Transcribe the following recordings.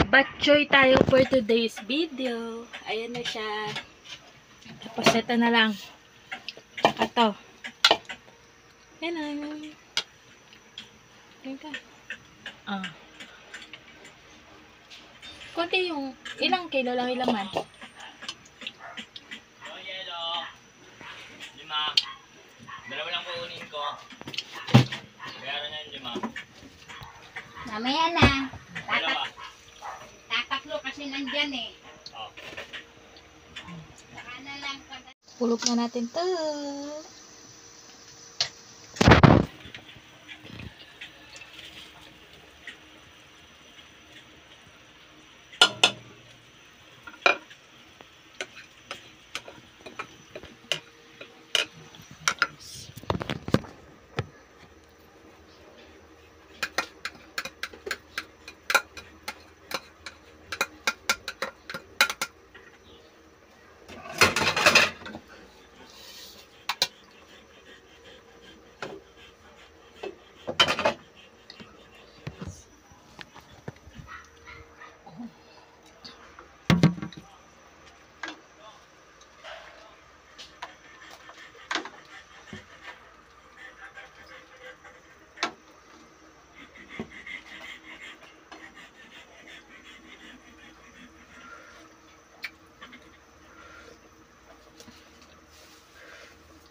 Magbatchoy tayo for today's video. Ayan na siya. Tapos ito na lang. Tsaka to. Ayan na. Ayan ka. Kunti yung, ilang kilo lang ilaman? Yelo. 5. Dalawa lang kukunin ko. Bayaran na yung 5. Mamaya na. Dalawa. Tataklo kasi nandyan eh. Oh. Saka na lang pag... Pulok na natin to.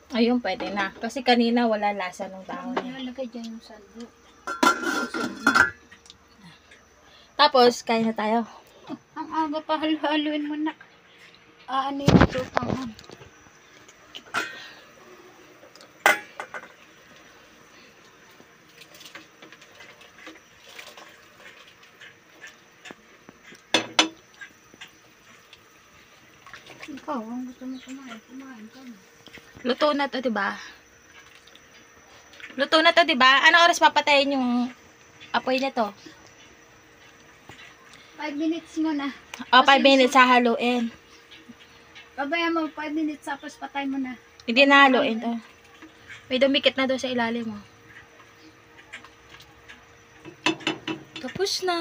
Ayun, pwede na. Kasi kanina wala lasa ng dahon. Nalagay dyan yung saldo. Tapos, kain na tayo. Ang aga pa, halo-haloin mo na. Ano yung tutangan? Ikaw, ang gusto mo kumain ka na. Luto na to, diba? Luto na to, diba? Ano oras papatayin yung apoy na to? 5 minutes muna. O, 5 minutes hahaluin. Babaya mo, 5 minutes tapos patay mo na. Hindi na haluin to. May dumikit na doon sa ilalim mo. Tapos na.